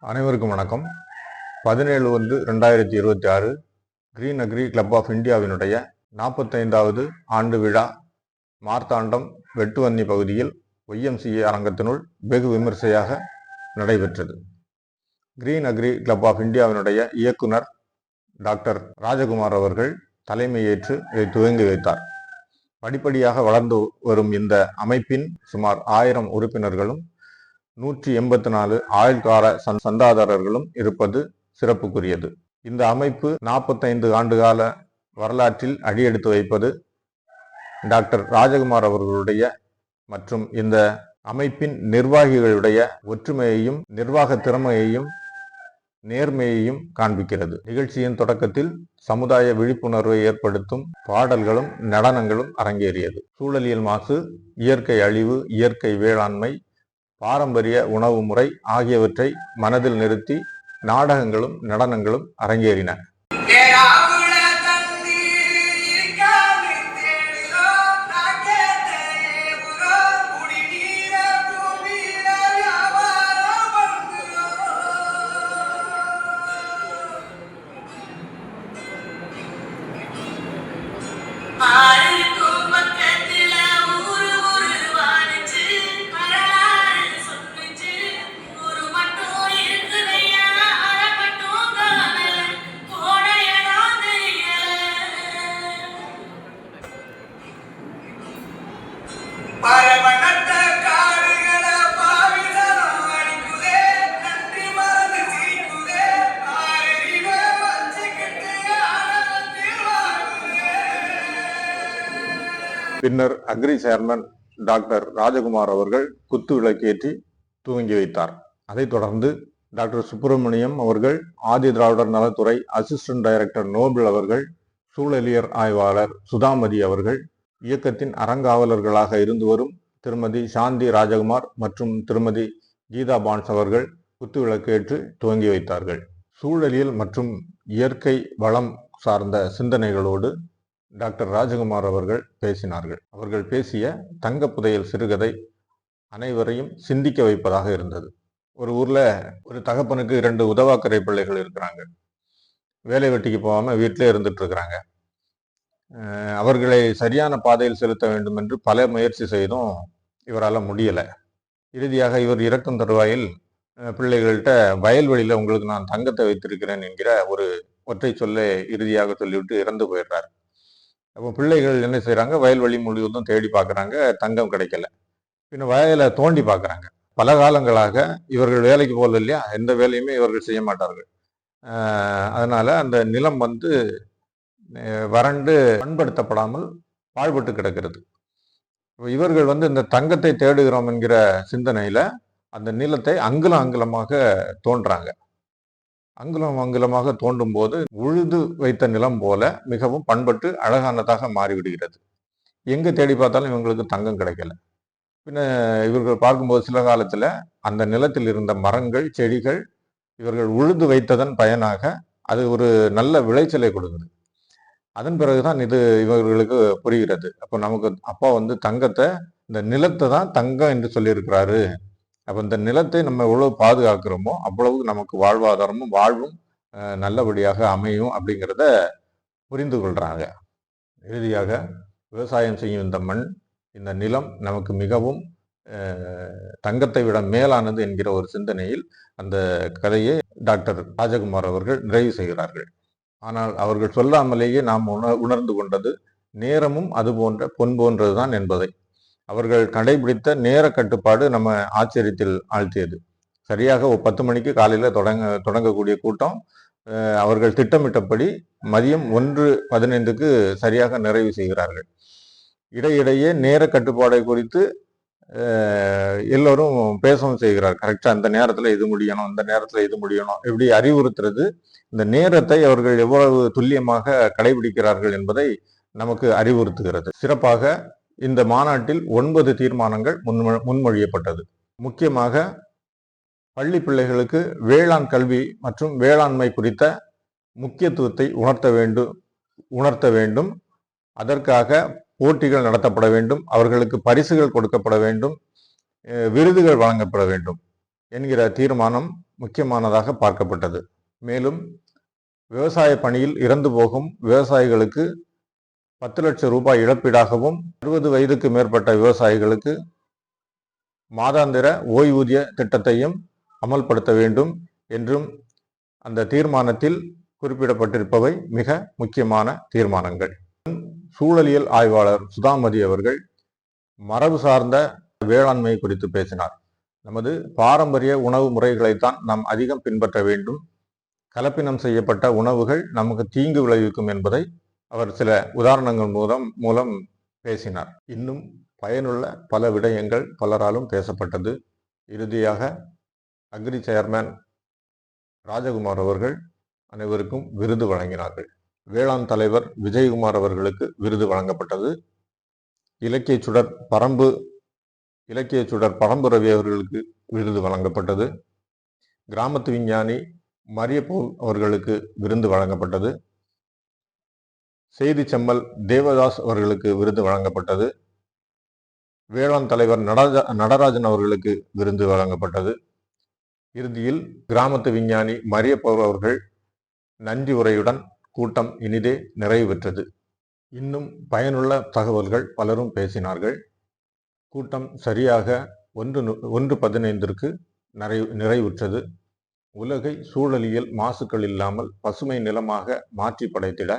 அனைவருக்கும் வணக்கம். 17/1/2026 green agri club of இந்தியாவினுடைய 45வது ஆண்டு விழா மார்த்தாண்டம் வெட்டுவன்னி பகுதியில் YMCA அரங்கத்தினுள் வெகு விமர்சையாக நடைபெற்றது. கிரீன் அக்ரி கிளப் ஆஃப் இந்தியாவினுடைய இயக்குனர் டாக்டர் ராஜகுமார் அவர்கள் தலைமையேற்று இதை துவங்கி வைத்தார். படிப்படியாக வளர்ந்து வரும் இந்த அமைப்பின் சுமார் 1000 உறுப்பினர்களும் 184 ஆயுள்கால சந்தாதாரர்களும் இருப்பது சிறப்புக்குரியது. இந்த அமைப்பு 45 ஆண்டுகால வரலாற்றில் அடியெடுத்து வைப்பது டாக்டர் ராஜகுமார் அவர்களுடைய மற்றும் இந்த அமைப்பின் நிர்வாகிகளுடைய ஒற்றுமையையும் நிர்வாக திறமையையும் நேர்மையையும் காண்பிக்கிறது. நிகழ்ச்சியின் தொடக்கத்தில் சமுதாய விழிப்புணர்வை ஏற்படுத்தும் பாடல்களும் நடனங்களும் அரங்கேறியது. சூழலியல் மாசு, இயற்கை அழிவு, இயற்கை வேளாண்மை, பாரம்பரிய உணவு முறை ஆகியவற்றை மனதில் நிறுத்தி நாடகங்களும் நடனங்களும் அரங்கேறின. பின்னர் அக்ரி சேர்மன் டாக்டர் ராஜகுமார் அவர்கள் குத்து விளக்கேற்றி துவங்கி வைத்தார். அதைத் தொடர்ந்து டாக்டர் சுப்பிரமணியம் அவர்கள், ஆதி திராவிடர் நலத்துறை அசிஸ்டன்ட் டைரக்டர் நோபல் அவர்கள், சூழலியர் ஆய்வாளர் சுதாமதி அவர்கள், இயக்கத்தின் அறங்காவலர்களாக இருந்து வரும் திருமதி சாந்தி ராஜகுமார் மற்றும் திருமதி கீதா பான்ஸ் அவர்கள் குத்து விளக்கேற்று துவங்கி வைத்தார்கள். சூழலியல் மற்றும் இயற்கை வளம் சார்ந்த சிந்தனைகளோடு டாக்டர் ராஜகுமார் அவர்கள் பேசினார்கள். அவர்கள் பேசிய தங்க புதையல் சிறுகதை அனைவரையும் சிந்திக்க வைப்பதாக இருந்தது. ஒரு ஊர்ல ஒரு தகப்பனுக்கு 2 உதவாக்கரை பிள்ளைகள் இருக்கிறாங்க. வேலை வெட்டிக்கு போகாம வீட்டிலே இருந்துட்டு இருக்கிறாங்க. அவர்களை சரியான பாதையில் செலுத்த வேண்டும் என்று பல முயற்சி செய்தும் இவரால் முடியலை. இறுதியாக இவர் இறக்கும் தருவாயில் பிள்ளைகள்கிட்ட வயல்வெளியில உங்களுக்கு நான் தங்கத்தை வைத்திருக்கிறேன் என்கிற ஒரு ஒற்றை சொல்லை இறுதியாக சொல்லிவிட்டு இறந்து போயிடுறார். அப்போ பிள்ளைகள் என்ன செய்யறாங்க, வயல்வெளி முழுவதும் தேடி பார்க்குறாங்க, தங்கம் கிடைக்கல. பின்ன வயலை தோண்டி பார்க்குறாங்க. பல காலங்களாக இவர்கள் வேலைக்கு போகல இல்லையா, எந்த வேலையுமே இவர்கள் செய்ய மாட்டார்கள். அதனால அந்த நிலம் வறண்டு பண்படுத்தப்படாமல் பாழ்பட்டு கிடக்கிறது. இவர்கள் இந்த தங்கத்தை தேடுகிறோம் என்கிற சிந்தனையில அந்த நிலத்தை அங்குலம் அங்குலமாக தோன்றாங்க. அங்குலம் அங்குலமாக தோண்டும் போது உழுது வைத்த நிலம் போல மிகவும் பண்பட்டு அழகானதாக மாறிவிடுகிறது. எங்க தேடி பார்த்தாலும் இவங்களுக்கு தங்கம் கிடைக்கல. பின்ன இவர்கள் பார்க்கும்போது சில காலத்துல அந்த நிலத்தில் இருந்த மரங்கள், செடிகள் இவர்கள் உழுது வைத்ததன் பயனாக அது ஒரு நல்ல விளைச்சலை கொடுக்குது. அதன் பிறகுதான் இது இவர்களுக்கு புரிகிறது. அப்போ நமக்கு அப்பா தங்கத்தை, இந்த நிலத்தை தான் தங்கம் என்று சொல்லியிருக்கிறாரு. அப்போ இந்த நிலத்தை நம்ம எவ்வளவு பாதுகாக்கிறோமோ அவ்வளவு நமக்கு வாழ்வாதாரமும் வாழ்வும் நல்லபடியாக அமையும் அப்படிங்கிறத புரிந்து கொள்றாங்க. இறுதியாக விவசாயம் செய்யும் இந்த மண், இந்த நிலம் நமக்கு மிகவும் தங்கத்தை விட மேலானது என்கிற ஒரு சிந்தனையில் அந்த கதையை டாக்டர் ராஜகுமார் அவர்கள் நிறைவு செய்கிறார்கள். ஆனால் அவர்கள் சொல்லாமலேயே நாம் உணர்ந்து கொண்டது நேரமும் அது போன்ற பொன் போன்றதுதான் என்பதை. அவர்கள் கடைபிடித்த நேர கட்டுப்பாடு நம்ம ஆச்சரியத்தில் ஆழ்த்தியது. சரியாக 10 மணிக்கு காலையில் தொடங்கக்கூடிய கூட்டம் அவர்கள் திட்டமிட்டபடி மதியம் 1:15க்கு சரியாக நிறைவு செய்கிறார்கள். இடையிடையே நேர கட்டுப்பாடை குறித்து எல்லோரும் பேசவும் செய்கிறார். கரெக்டா அந்த நேரத்துல இது முடியணும், இந்த நேரத்துல இது முடியணும், இப்படி அறிவுறுத்துறது இந்த நேரத்தை அவர்கள் எவ்வளவு துல்லியமாக கடைபிடிக்கிறார்கள் என்பதை நமக்கு அறிவுறுத்துகிறது. சிறப்பாக இந்த மாநாட்டில் 9 தீர்மானங்கள் முன்மொழியப்பட்டது. முக்கியமாக பள்ளி பிள்ளைகளுக்கு வேளாண் கல்வி மற்றும் வேளாண்மை குறித்த முக்கியத்துவத்தை உணர்த்த வேண்டும். அதற்காக போட்டிகள் நடத்தப்பட வேண்டும், அவர்களுக்கு பரிசுகள் கொடுக்கப்பட வேண்டும், விருதுகள் வழங்கப்பட வேண்டும். என்கிற தீர்மானம் முக்கியமானதாக பார்க்கப்பட்டது. மேலும் விவசாய பணியில் இறந்து போகும் விவசாயிகளுக்கு 10 லட்சம் ரூபாய் இழப்பீடாகவும் 60 வயதுக்கு மேற்பட்ட விவசாயிகளுக்கு மாதாந்திர ஓய்வூதிய திட்டத்தையும் அமல்படுத்த வேண்டும் என்றும் அந்த தீர்மானத்தில் குறிப்பிடப்பட்டிருப்பவை மிக முக்கியமான தீர்மானங்கள். சூழலியல் ஆய்வாளர் சுதாமதி அவர்கள் மரபு சார்ந்த வேளாண்மை குறித்து பேசினார். நமது பாரம்பரிய உணவு முறைகளைத்தான் நாம் அதிகம் பின்பற்ற வேண்டும். கலப்பினம் செய்யப்பட்ட உணவுகள் நமக்கு தீங்கு விளைவிக்கும் என்பதை அவர் சில உதாரணங்கள் மூலம் பேசினார். இன்னும் பயனுள்ள பல விடயங்கள் பலராலும் பேசப்பட்டது. இறுதியாக அக்ரி சேர்மேன் ராஜகுமார் அவர்கள் அனைவருக்கும் விருது வழங்கினார்கள். வேளாண் தலைவர் விஜயகுமார் அவர்களுக்கு விருது வழங்கப்பட்டது. இலக்கிய சுடர் பரம்பு ரவி அவர்களுக்கு விருது வழங்கப்பட்டது. கிராமத்து விஞ்ஞானி மரியபோல் அவர்களுக்கு விருது வழங்கப்பட்டது. செய்தி செம்மல் தேவதாஸ் அவர்களுக்கு விருது வழங்கப்பட்டது. வேளாண் தலைவர் நடராஜன் அவர்களுக்கு விருது வழங்கப்பட்டது. இறுதியில் கிராமத்து விஞ்ஞானி மரியபோல் அவர்கள் நன்றி உரையுடன் கூட்டம் இனிதே நிறைவு பெற்றது. இன்னும் பயனுள்ள தகவல்கள் பலரும் பேசினார்கள். கூட்டம் சரியாக 1:15 நிறைவுற்றது. உலகை சூழலியல் மாசுக்கள் இல்லாமல் பசுமை நிலமாக மாற்றி படைத்திட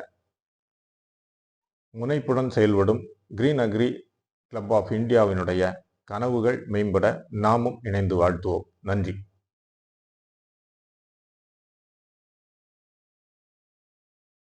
முனைப்புடன் செயல்படும் கிரீன் அக்ரி கிளப் ஆஃப் இந்தியாவினுடைய கனவுகள் மேம்பட நாமும் இணைந்து வாழ்த்துவோம். நன்றி.